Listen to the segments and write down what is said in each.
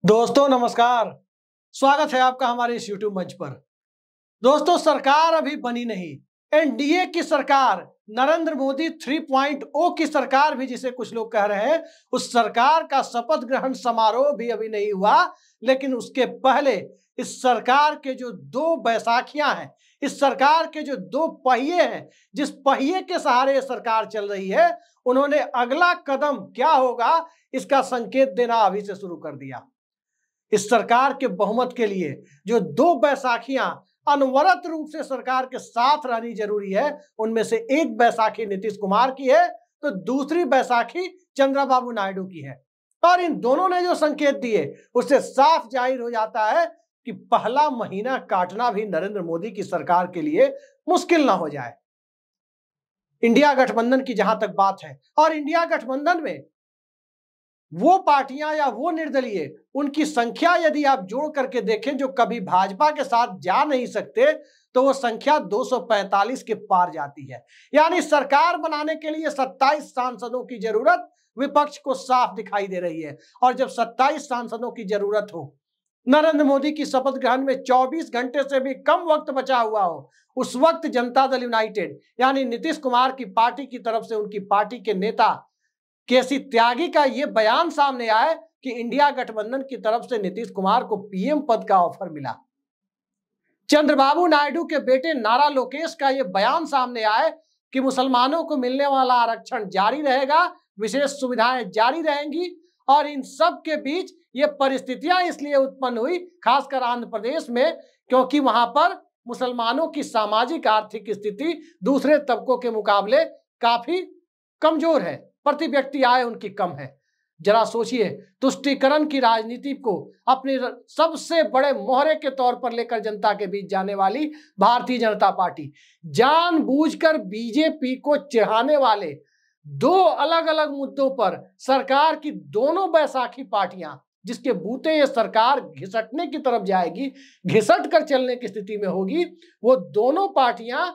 दोस्तों नमस्कार। स्वागत है आपका हमारे इस YouTube मंच पर। दोस्तों सरकार अभी बनी नहीं। एनडीए की सरकार, नरेंद्र मोदी 3.0 की सरकार भी जिसे कुछ लोग कह रहे हैं, उस सरकार का शपथ ग्रहण समारोह भी अभी नहीं हुआ। लेकिन उसके पहले इस सरकार के जो दो बैसाखियां हैं, इस सरकार के जो दो पहिए हैं, जिस पहिए के सहारे ये सरकार चल रही है, उन्होंने अगला कदम क्या होगा इसका संकेत देना अभी से शुरू कर दिया। इस सरकार के बहुमत के लिए जो दो बैसाखियां अनवरत रूप से सरकार के साथ रहनी जरूरी है, उनमें से एक बैसाखी नीतीश कुमार की है तो दूसरी बैसाखी चंद्रबाबू नायडू की है। और इन दोनों ने जो संकेत दिए उससे साफ जाहिर हो जाता है कि पहला महीना काटना भी नरेंद्र मोदी की सरकार के लिए मुश्किल ना हो जाए। इंडिया गठबंधन की जहां तक बात है, और इंडिया गठबंधन में वो पार्टियां या वो निर्दलीय, उनकी संख्या यदि आप जोड़ करके देखें जो कभी भाजपा के साथ जा नहीं सकते, तो वो संख्या 245 के पार जाती है। यानी सरकार बनाने के लिए 27 सांसदों की जरूरत विपक्ष को साफ दिखाई दे रही है। और जब 27 सांसदों की जरूरत हो, नरेंद्र मोदी की शपथ ग्रहण में 24 घंटे से भी कम वक्त बचा हुआ हो, उस वक्त जनता दल यूनाइटेड यानी नीतीश कुमार की पार्टी की तरफ से उनकी पार्टी के नेता केसी त्यागी का यह बयान सामने आए कि इंडिया गठबंधन की तरफ से नीतीश कुमार को पीएम पद का ऑफर मिला। चंद्रबाबू नायडू के बेटे नारा लोकेश का यह बयान सामने आए कि मुसलमानों को मिलने वाला आरक्षण जारी रहेगा, विशेष सुविधाएं जारी रहेंगी। और इन सब के बीच ये परिस्थितियां इसलिए उत्पन्न हुई, खासकर आंध्र प्रदेश में, क्योंकि वहां पर मुसलमानों की सामाजिक आर्थिक स्थिति दूसरे तबकों के मुकाबले काफी कमजोर है, प्रति व्यक्ति आय उनकी कम है। जरा सोचिए, तुष्टीकरण की राजनीति को अपने सबसे बड़े मोहरे के तौर पर लेकर जनता के बीच जाने वाली भारतीय जनता पार्टी, जानबूझकर बीजेपी को चिढ़ाने वाले दो अलग अलग मुद्दों पर सरकार की दोनों बैसाखी पार्टियां, जिसके बूते ये सरकार घिसटने की तरफ जाएगी, घिसट कर चलने की स्थिति में होगी, वो दोनों पार्टियां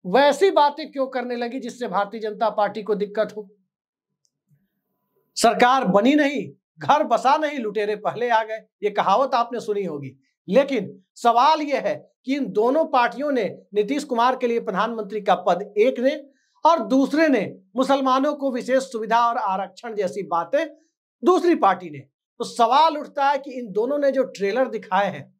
वैसी बातें क्यों करने लगी जिससे भारतीय जनता पार्टी को दिक्कत हो। सरकार बनी नहीं, घर बसा नहीं, लुटेरे पहले आ गए, ये कहावत आपने सुनी होगी। लेकिन सवाल यह है कि इन दोनों पार्टियों ने नीतीश कुमार के लिए प्रधानमंत्री का पद, एक ने, और दूसरे ने मुसलमानों को विशेष सुविधा और आरक्षण जैसी बातें दूसरी पार्टी ने। तो सवाल उठता है कि इन दोनों ने जो ट्रेलर दिखाए हैं,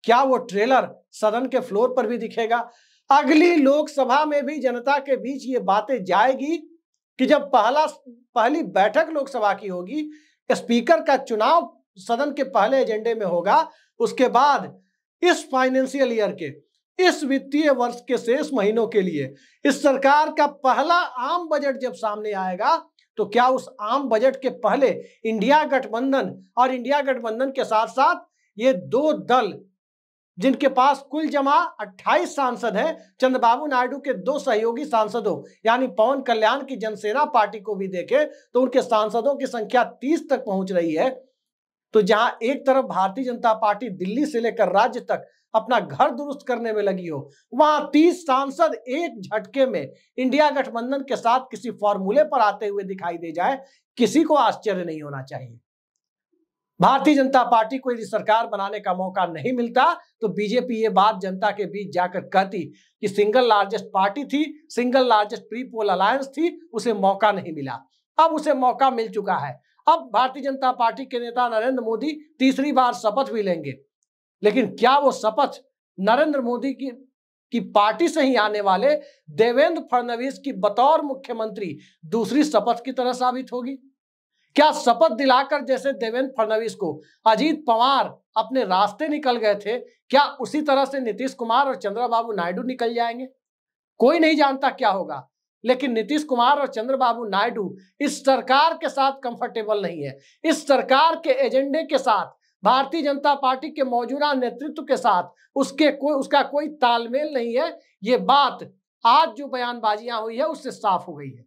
क्या वो ट्रेलर सदन के फ्लोर पर भी दिखेगा? अगली लोकसभा में भी जनता के बीच ये बातें जाएगी कि जब पहली बैठक लोकसभा की होगी, स्पीकर का चुनाव सदन के पहले एजेंडे में होगा, उसके बाद इस फाइनेंशियल ईयर के, इस वित्तीय वर्ष के शेष महीनों के लिए इस सरकार का पहला आम बजट जब सामने आएगा, तो क्या उस आम बजट के पहले इंडिया गठबंधन और इंडिया गठबंधन के साथ साथ ये दो दल, जिनके पास कुल जमा 28 सांसद हैं, चंद्रबाबू नायडू के दो सहयोगी सांसदों यानी पवन कल्याण की जनसेना पार्टी को भी देखें तो उनके सांसदों की संख्या 30 तक पहुंच रही है। तो जहां एक तरफ भारतीय जनता पार्टी दिल्ली से लेकर राज्य तक अपना घर दुरुस्त करने में लगी हो, वहां 30 सांसद एक झटके में इंडिया गठबंधन के साथ किसी फॉर्मूले पर आते हुए दिखाई दे जाए, किसी को आश्चर्य नहीं होना चाहिए। भारतीय जनता पार्टी को यदि सरकार बनाने का मौका नहीं मिलता तो बीजेपी ये बात जनता के बीच जाकर कहती कि सिंगल लार्जेस्ट पार्टी थी, single largest pre poll alliance थी, उसे मौका नहीं मिला। अब उसे मौका मिल चुका है। अब भारतीय जनता पार्टी के नेता नरेंद्र मोदी तीसरी बार शपथ भी लेंगे, लेकिन क्या वो शपथ नरेंद्र मोदी की पार्टी से ही आने वाले देवेंद्र फडणवीस की बतौर मुख्यमंत्री दूसरी शपथ की तरह साबित होगी? क्या शपथ दिलाकर जैसे देवेंद्र फडणवीस को अजीत पवार अपने रास्ते निकल गए थे, क्या उसी तरह से नीतीश कुमार और चंद्रबाबू नायडू निकल जाएंगे? कोई नहीं जानता क्या होगा, लेकिन नीतीश कुमार और चंद्रबाबू नायडू इस सरकार के साथ कंफर्टेबल नहीं है। इस सरकार के एजेंडे के साथ, भारतीय जनता पार्टी के मौजूदा नेतृत्व के साथ उसका कोई तालमेल नहीं है। ये बात आज जो बयानबाजियां हुई है उससे साफ हो गई है।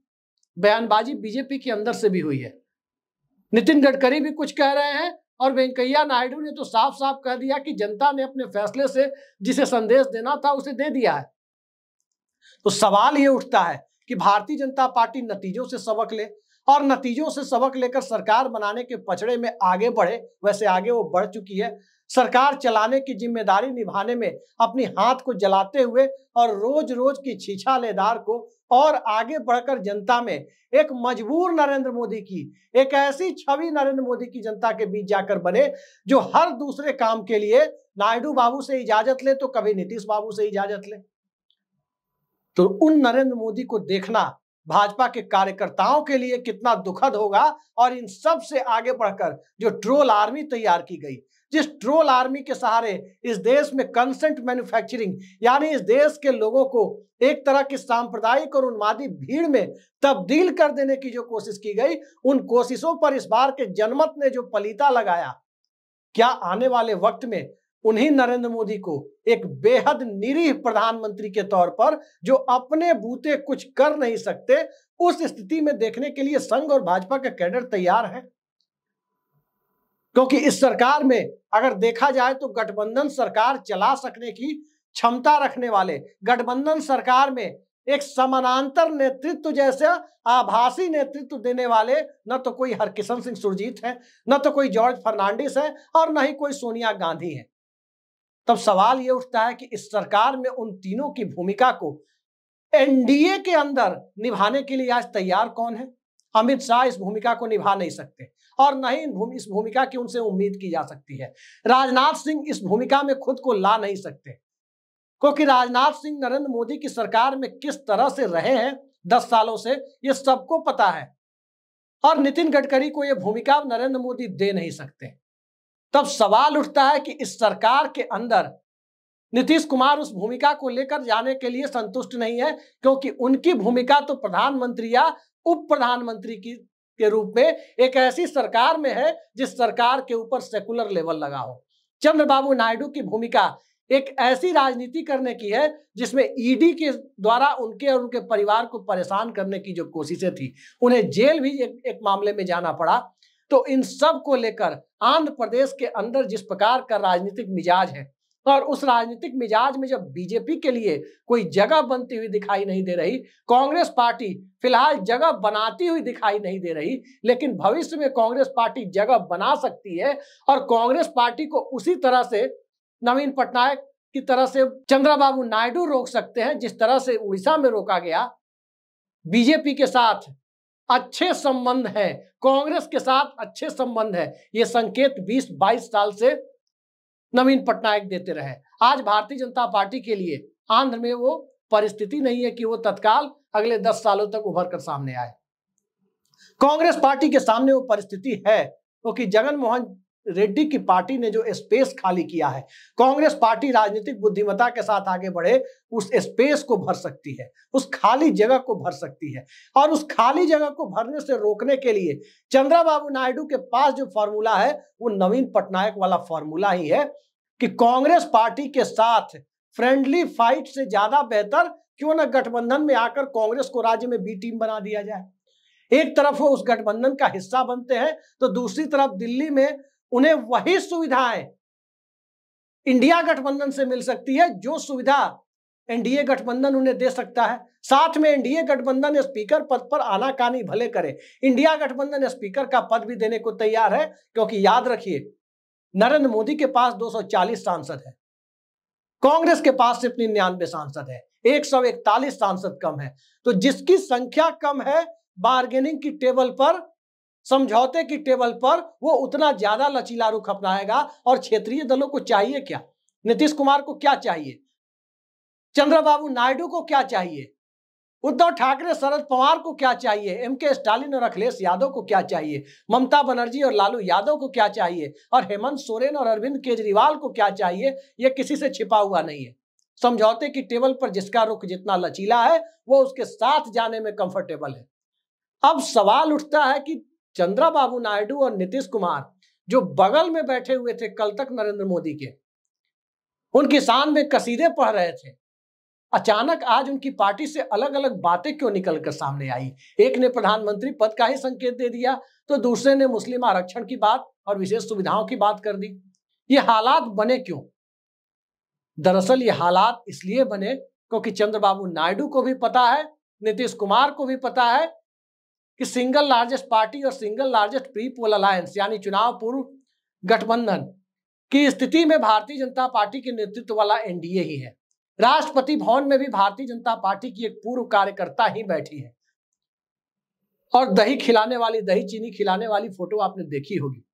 बयानबाजी बीजेपी के अंदर से भी हुई है। नितिन गडकरी भी कुछ कह रहे हैं और वेंकैया नायडू ने तो साफ साफ कह दिया कि जनता ने अपने फैसले से जिसे संदेश देना था उसे दे दिया है। तो सवाल ये उठता है कि भारतीय जनता पार्टी नतीजों से सबक ले, और नतीजों से सबक लेकर सरकार बनाने के पचड़े में आगे बढ़े। वैसे आगे वो बढ़ चुकी है। सरकार चलाने की जिम्मेदारी निभाने में अपनी हाथ को जलाते हुए और रोज रोज की छीछालेदार को और आगे बढ़कर जनता में एक मजबूर नरेंद्र मोदी की, एक ऐसी छवि नरेंद्र मोदी की जनता के बीच जाकर बने जो हर दूसरे काम के लिए नायडू बाबू से इजाजत ले तो कभी नीतीश बाबू से इजाजत ले। तो उन नरेंद्र मोदी को देखना भाजपा के कार्यकर्ताओं के लिए कितना दुखद होगा। और इन सब से आगे बढ़कर जो ट्रोल आर्मी तैयार की गई, जिस ट्रोल आर्मी के सहारे इस देश में कंसेंट मैन्युफैक्चरिंग यानी इस देश के लोगों को एक तरह की सांप्रदायिक और उन्मादी भीड़ में तब्दील कर देने की जो कोशिश की गई, उन कोशिशों पर इस बार के जनमत ने जो पलीता लगाया, क्या आने वाले वक्त में उन्हीं नरेंद्र मोदी को एक बेहद निरीह प्रधानमंत्री के तौर पर जो अपने बूते कुछ कर नहीं सकते, उस स्थिति में देखने के लिए संघ और भाजपा का कैडर तैयार है। क्योंकि इस सरकार में अगर देखा जाए तो गठबंधन सरकार चला सकने की क्षमता रखने वाले, गठबंधन सरकार में एक समानांतर नेतृत्व जैसे आभासी नेतृत्व देने वाले न तो कोई हरकिशन सिंह सुरजीत है, न तो कोई जॉर्ज फर्नांडिस है और न ही कोई सोनिया गांधी है। तब सवाल यह उठता है कि इस सरकार में उन तीनों की भूमिका को एनडीए के अंदर निभाने के लिए आज तैयार कौन है? अमित शाह इस भूमिका को निभा नहीं सकते और न ही इस भूमिका की उनसे उम्मीद की जा सकती है। राजनाथ सिंह इस भूमिका में खुद को ला नहीं सकते, क्योंकि राजनाथ सिंह नरेंद्र मोदी की सरकार में किस तरह से रहे हैं 10 सालों से, ये सबको पता है। और नितिन गडकरी को यह भूमिका नरेंद्र मोदी दे नहीं सकते। तब सवाल उठता है कि इस सरकार के अंदर नीतीश कुमार उस भूमिका को लेकर जाने के लिए संतुष्ट नहीं है, क्योंकि उनकी भूमिका तो प्रधानमंत्री या उप प्रधानमंत्री के रूप में एक ऐसी सरकार में है जिस सरकार के ऊपर सेकुलर लेवल लगा हो। चंद्रबाबू नायडू की भूमिका एक ऐसी राजनीति करने की है जिसमें ईडी के द्वारा उनके और उनके परिवार को परेशान करने की जो कोशिशें थी, उन्हें जेल भी एक मामले में जाना पड़ा। तो इन सब को लेकर आंध्र प्रदेश के अंदर जिस प्रकार का राजनीतिक मिजाज है, और उस राजनीतिक मिजाज में जब बीजेपी के लिए कोई जगह बनती हुई दिखाई नहीं दे रही, कांग्रेस पार्टी फिलहाल जगह बनाती हुई दिखाई नहीं दे रही, लेकिन भविष्य में कांग्रेस पार्टी जगह बना सकती है और कांग्रेस पार्टी को उसी तरह से नवीन पटनायक की तरह से चंद्रबाबू नायडू रोक सकते हैं जिस तरह से उड़ीसा में रोका गया। बीजेपी के साथ अच्छे संबंध है, कांग्रेस के साथ अच्छे संबंध है, ये संकेत 20-22 साल से नवीन पटनायक देते रहे। आज भारतीय जनता पार्टी के लिए आंध्र में वो परिस्थिति नहीं है कि वो तत्काल अगले 10 सालों तक उभर कर सामने आए। कांग्रेस पार्टी के सामने वो परिस्थिति है क्योंकि जगन मोहन रेड्डी की पार्टी ने जो स्पेस खाली किया है, कांग्रेस पार्टी राजनीतिक बुद्धिमत्ता के साथ आगे बढ़े उस स्पेस को भर सकती है, उस खाली जगह को भर सकती है। और उस खाली जगह को भरने से रोकने के लिए चंद्रबाबू नायडू के पास जो फॉर्मूला है वो नवीन पटनायक वाला फॉर्मूला ही है कि कांग्रेस पार्टी के साथ फ्रेंडली फाइट से ज्यादा बेहतर क्यों न गठबंधन में आकर कांग्रेस को राज्य में बी टीम बना दिया जाए। एक तरफ वो उस गठबंधन का हिस्सा बनते हैं तो दूसरी तरफ दिल्ली में उन्हें वही सुविधाएं इंडिया गठबंधन से मिल सकती है जो सुविधा एनडीए गठबंधन उन्हें दे सकता है। साथ में एनडीए गठबंधन स्पीकर पद पर आनाकानी भले करे, इंडिया गठबंधन स्पीकर का पद भी देने को तैयार है, क्योंकि याद रखिए नरेंद्र मोदी के पास 240 सांसद है, कांग्रेस के पास सिर्फ 99 सांसद है, 141 सांसद कम है। तो जिसकी संख्या कम है बार्गेनिंग की टेबल पर, समझौते की टेबल पर, वो उतना ज्यादा लचीला रुख अपनाएगा। और क्षेत्रीय दलों को चाहिए क्या? नीतीश कुमार को क्या चाहिए? चंद्रबाबू नायडू को क्या चाहिए? उद्धव ठाकरे शरद पवार को क्या चाहिए? एमके स्टालिन और अखिलेश यादव को क्या चाहिए? ममता बनर्जी और लालू यादव को क्या चाहिए? और हेमंत सोरेन और अरविंद केजरीवाल को क्या चाहिए? ये किसी से छिपा हुआ नहीं है। समझौते की टेबल पर जिसका रुख जितना लचीला है वो उसके साथ जाने में कंफर्टेबल है। अब सवाल उठता है कि चंद्रबाबू नायडू और नीतीश कुमार जो बगल में बैठे हुए थे कल तक नरेंद्र मोदी के, उनकी शान में कसीदे पढ़ रहे थे, अचानक आज उनकी पार्टी से अलग अलग बातें क्यों निकलकर सामने आई? एक ने प्रधानमंत्री पद का ही संकेत दे दिया तो दूसरे ने मुस्लिम आरक्षण की बात और विशेष सुविधाओं की बात कर दी। ये हालात बने क्यों? दरअसल ये हालात इसलिए बने क्योंकि चंद्रबाबू नायडू को भी पता है, नीतीश कुमार को भी पता है कि सिंगल लार्जेस्ट पार्टी और single largest pre poll alliance यानी चुनाव पूर्व गठबंधन की स्थिति में भारतीय जनता पार्टी के नेतृत्व वाला एनडीए ही है। राष्ट्रपति भवन में भी भारतीय जनता पार्टी की एक पूर्व कार्यकर्ता ही बैठी है और दही चीनी खिलाने वाली फोटो आपने देखी होगी।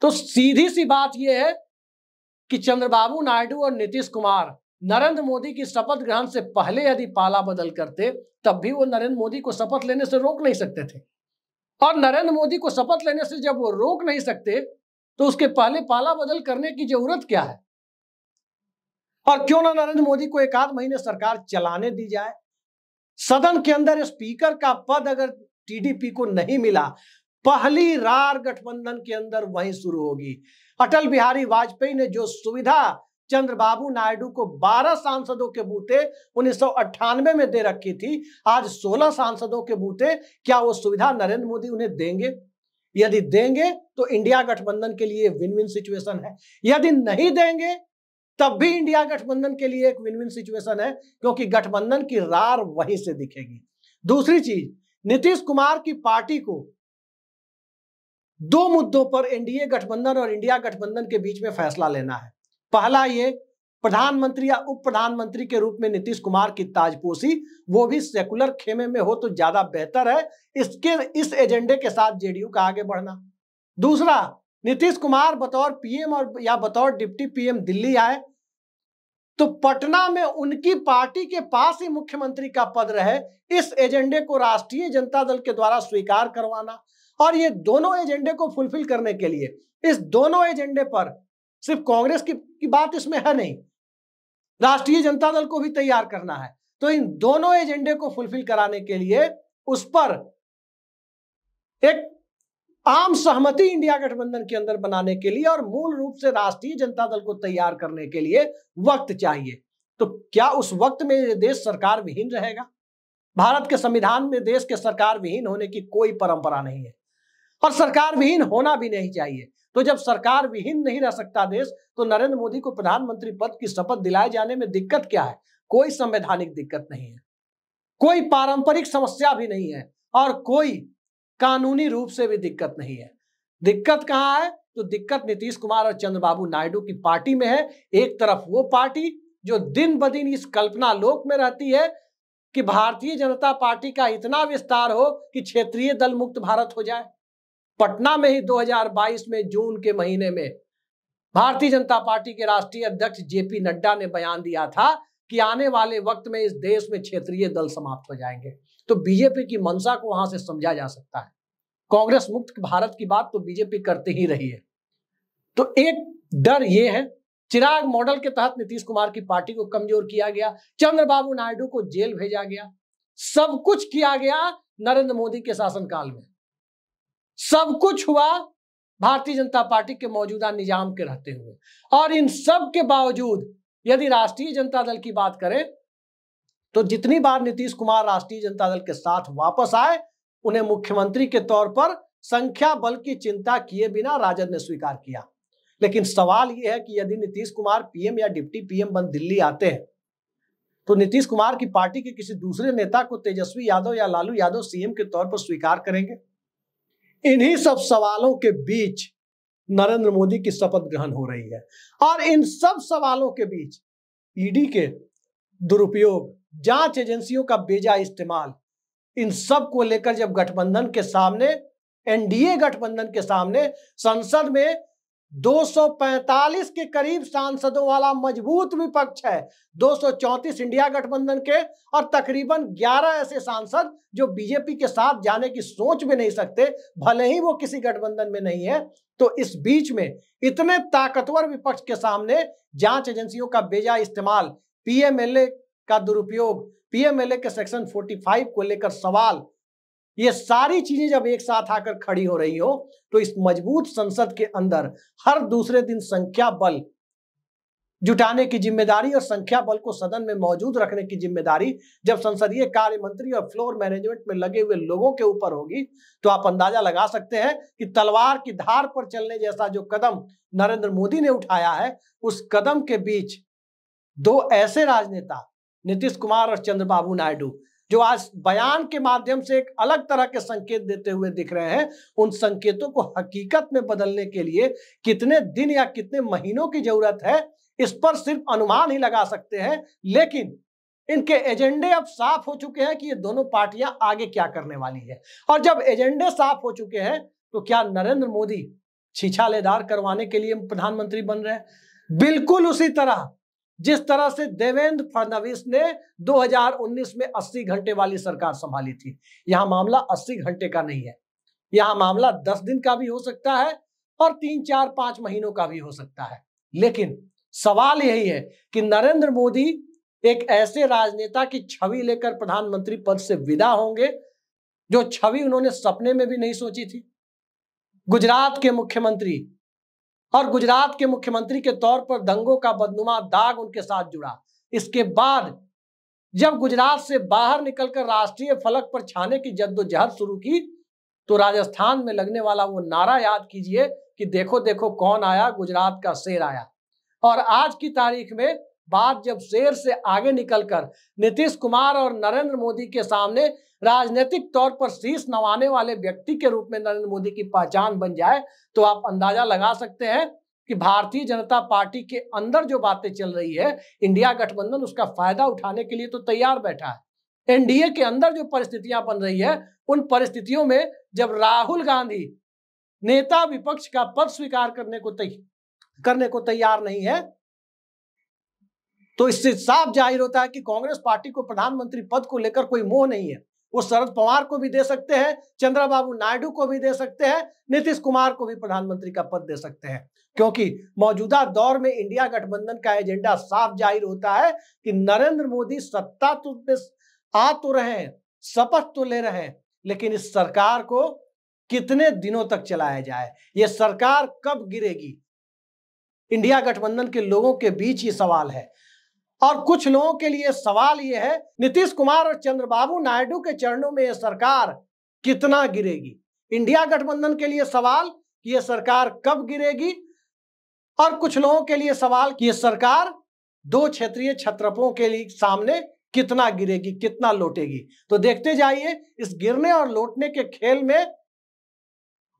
तो सीधी सी बात यह है कि चंद्रबाबू नायडू और नीतीश कुमार नरेंद्र मोदी की शपथ ग्रहण से पहले यदि पाला बदल करते तब भी वो नरेंद्र मोदी को शपथ लेने से रोक नहीं सकते थे, और नरेंद्र मोदी को शपथ लेने से जब वो रोक नहीं सकते तो उसके पहले पाला बदल करने की जरूरत क्या है? और क्यों ना नरेंद्र मोदी को एक आध महीने सरकार चलाने दी जाए। सदन के अंदर स्पीकर का पद अगर टीडीपी को नहीं मिला, पहली रार गठबंधन के अंदर वहीं शुरू होगी। अटल बिहारी वाजपेयी ने जो सुविधा चंद्रबाबू नायडू को 12 सांसदों के बूते 1998 में दे रखी थी, आज 16 सांसदों के बूते क्या वो सुविधा नरेंद्र मोदी उन्हें देंगे? यदि देंगे तो इंडिया गठबंधन के लिए विन विन सिचुएशन है, यदि नहीं देंगे तब भी इंडिया गठबंधन के लिए एक विन विन सिचुएशन है, क्योंकि गठबंधन की रार वहीं से दिखेगी। दूसरी चीज, नीतीश कुमार की पार्टी को दो मुद्दों पर एनडीए गठबंधन और इंडिया गठबंधन के बीच में फैसला लेना है। पहला, ये प्रधानमंत्री या उप प्रधानमंत्री के रूप में नीतीश कुमार की ताजपोशी, वो भी सेकुलर खेमे में हो तो ज्यादा बेहतर है। इस एजेंडे के साथ जेडीयू का आगे बढ़ना। दूसरा, नीतीश कुमार बतौर पीएम और या बतौर डिप्टी पीएम दिल्ली आए तो पटना में उनकी पार्टी के पास ही मुख्यमंत्री का पद रहे। इस एजेंडे को राष्ट्रीय जनता दल के द्वारा स्वीकार करवाना, और ये दोनों एजेंडे को फुलफिल करने के लिए इस दोनों एजेंडे पर सिर्फ कांग्रेस की बात इसमें है नहीं, राष्ट्रीय जनता दल को भी तैयार करना है। तो इन दोनों एजेंडे को फुलफिल कराने के लिए उस पर एक आम सहमति इंडिया गठबंधन के अंदर बनाने के लिए और मूल रूप से राष्ट्रीय जनता दल को तैयार करने के लिए वक्त चाहिए। तो क्या उस वक्त में ये देश सरकार विहीन रहेगा? भारत के संविधान में देश के सरकार विहीन होने की कोई परंपरा नहीं है और सरकार विहीन होना भी नहीं चाहिए। तो जब सरकार विहीन नहीं रह सकता देश, तो नरेंद्र मोदी को प्रधानमंत्री पद की शपथ दिलाए जाने में दिक्कत क्या है? कोई संवैधानिक दिक्कत नहीं है, कोई पारंपरिक समस्या भी नहीं है और कोई कानूनी रूप से भी दिक्कत नहीं है। दिक्कत कहां है? तो दिक्कत नीतीश कुमार और चंद्रबाबू नायडू की पार्टी में है। एक तरफ वो पार्टी जो दिन ब दिन इस कल्पना लोक में रहती है कि भारतीय जनता पार्टी का इतना विस्तार हो कि क्षेत्रीय दल मुक्त भारत हो जाए। पटना में ही 2022 में जून के महीने में भारतीय जनता पार्टी के राष्ट्रीय अध्यक्ष जेपी नड्डा ने बयान दिया था कि आने वाले वक्त में इस देश में क्षेत्रीय दल समाप्त हो जाएंगे। तो बीजेपी की मंशा को वहां से समझा जा सकता है। कांग्रेस मुक्त भारत की बात तो बीजेपी करते ही रही है। तो एक डर ये है, चिराग मॉडल के तहत नीतीश कुमार की पार्टी को कमजोर किया गया, चंद्रबाबू नायडू को जेल भेजा गया, सब कुछ किया गया नरेंद्र मोदी के शासनकाल में, सब कुछ हुआ भारतीय जनता पार्टी के मौजूदा निजाम के रहते हुए। और इन सब के बावजूद यदि राष्ट्रीय जनता दल की बात करें तो जितनी बार नीतीश कुमार राष्ट्रीय जनता दल के साथ वापस आए, उन्हें मुख्यमंत्री के तौर पर संख्या बल की चिंता किए बिना राजद ने स्वीकार किया। लेकिन सवाल यह है कि यदि नीतीश कुमार पीएम या डिप्टी पीएम बन दिल्ली आते हैं तो नीतीश कुमार की पार्टी के किसी दूसरे नेता को तेजस्वी यादव या लालू यादव सीएम के तौर पर स्वीकार करेंगे? इन्हीं सब सवालों के बीच नरेंद्र मोदी की शपथ ग्रहण हो रही है और इन सब सवालों के बीच ईडी के दुरुपयोग, जांच एजेंसियों का बेजा इस्तेमाल, इन सब को लेकर जब गठबंधन के सामने, एनडीए गठबंधन के सामने संसद में 245 के करीब सांसदों वाला मजबूत विपक्ष है, 234 इंडिया गठबंधन के और तकरीबन 11 ऐसे सांसद जो बीजेपी के साथ जाने की सोच भी नहीं सकते, भले ही वो किसी गठबंधन में नहीं है। तो इस बीच में इतने ताकतवर विपक्ष के सामने जांच एजेंसियों का बेजा इस्तेमाल, पीएमएलए का दुरुपयोग, पीएमएलए के सेक्शन 45 को लेकर सवाल, ये सारी चीजें जब एक साथ आकर खड़ी हो रही हो तो इस मजबूत संसद के अंदर हर दूसरे दिन संख्या बल जुटाने की जिम्मेदारी और संख्या बल को सदन में मौजूद रखने की जिम्मेदारी जब संसदीय कार्य मंत्री और फ्लोर मैनेजमेंट में लगे हुए लोगों के ऊपर होगी, तो आप अंदाजा लगा सकते हैं कि तलवार की धार पर चलने जैसा जो कदम नरेंद्र मोदी ने उठाया है, उस कदम के बीच दो ऐसे राजनेता नीतीश कुमार और चंद्रबाबू नायडू जो आज बयान के माध्यम से एक अलग तरह के संकेत देते हुए दिख रहे हैं, उन संकेतों को हकीकत में बदलने के लिए कितने दिन या कितने महीनों की जरूरत है, इस पर सिर्फ अनुमान ही लगा सकते हैं। लेकिन इनके एजेंडे अब साफ हो चुके हैं कि ये दोनों पार्टियां आगे क्या करने वाली है। और जब एजेंडे साफ हो चुके हैं तो क्या नरेंद्र मोदी छीछालेदार करवाने के लिए प्रधानमंत्री बन रहे हैं? बिल्कुल उसी तरह जिस तरह से देवेंद्र फडणवीस ने 2019 में 80 घंटे वाली सरकार संभाली थी। यहां मामला 80 घंटे का नहीं है, यहां मामला 10 दिन का भी हो सकता है और 3, 4, 5 महीनों का भी हो सकता है। लेकिन सवाल यही है कि नरेंद्र मोदी एक ऐसे राजनेता की छवि लेकर प्रधानमंत्री पद से विदा होंगे जो छवि उन्होंने सपने में भी नहीं सोची थी। गुजरात के मुख्यमंत्री, और गुजरात के मुख्यमंत्री के तौर पर दंगों का बदनुमा दाग उनके साथ जुड़ा। इसके बाद जब गुजरात से बाहर निकलकर राष्ट्रीय फलक पर छाने की जद्दोजहद शुरू की तो राजस्थान में लगने वाला वो नारा याद कीजिए कि देखो देखो कौन आया, गुजरात का शेर आया। और आज की तारीख में बात जब शेर से आगे निकलकर नीतीश कुमार और नरेंद्र मोदी के सामने राजनीतिक तौर पर शीश नवाने वाले व्यक्ति के रूप में नरेंद्र मोदी की पहचान बन जाए तो आप अंदाजा लगा सकते हैं कि भारतीय जनता पार्टी के अंदर जो बातें चल रही है, इंडिया गठबंधन उसका फायदा उठाने के लिए तो तैयार बैठा है। एनडीए के अंदर जो परिस्थितियां बन रही है, उन परिस्थितियों में जब राहुल गांधी नेता विपक्ष का पद स्वीकार करने को तैयार नहीं है, तो इससे साफ जाहिर होता है कि कांग्रेस पार्टी को प्रधानमंत्री पद को लेकर कोई मोह नहीं है। वो शरद पवार को भी दे सकते हैं, चंद्रबाबू नायडू को भी दे सकते हैं, नीतीश कुमार को भी प्रधानमंत्री का पद दे सकते हैं, क्योंकि मौजूदा दौर में इंडिया गठबंधन का एजेंडा साफ जाहिर होता है कि नरेंद्र मोदी सत्ता तो आ तो रहे हैं, शपथ तो ले रहे हैं, लेकिन इस सरकार को कितने दिनों तक चलाया जाए, ये सरकार कब गिरेगी, इंडिया गठबंधन के लोगों के बीच ये सवाल है। और कुछ लोगों के लिए सवाल यह है, नीतीश कुमार और चंद्रबाबू नायडू के चरणों में यह सरकार कितना गिरेगी। इंडिया गठबंधन के लिए सवाल कि यह सरकार कब गिरेगी, और कुछ लोगों के लिए सवाल कि यह सरकार 2 क्षेत्रीय छत्रपों के लिए सामने कितना गिरेगी, कितना लौटेगी। तो देखते जाइए, इस गिरने और लौटने के खेल में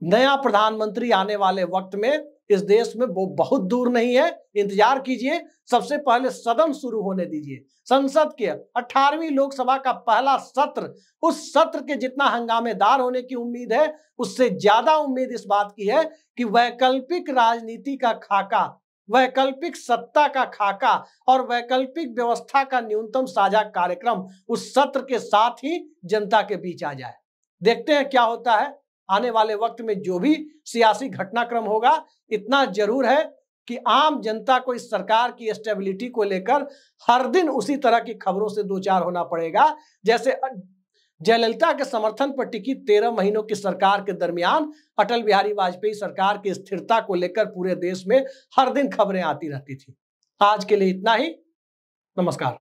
नया प्रधानमंत्री आने वाले वक्त में इस देश में वो बहुत दूर नहीं है। इंतजार कीजिए, सबसे पहले सदन शुरू होने दीजिए। संसद के 18वीं लोकसभा का पहला सत्र, उस सत्र के जितना हंगामेदार होने की उम्मीद है, उससे ज्यादा उम्मीद इस बात की है कि वैकल्पिक राजनीति का खाका, वैकल्पिक सत्ता का खाका और वैकल्पिक व्यवस्था का न्यूनतम साझा कार्यक्रम उस सत्र के साथ ही जनता के बीच आ जाए। देखते हैं क्या होता है आने वाले वक्त में। जो भी सियासी घटनाक्रम होगा, इतना जरूर है कि आम जनता को इस सरकार की स्टेबिलिटी को लेकर हर दिन उसी तरह की खबरों से दो चार होना पड़ेगा। जैसे जयललिता के समर्थन पर टिकी 13 महीनों की सरकार के दरमियान अटल बिहारी वाजपेयी सरकार की स्थिरता को लेकर पूरे देश में हर दिन खबरें आती रहती थी। आज के लिए इतना ही, नमस्कार।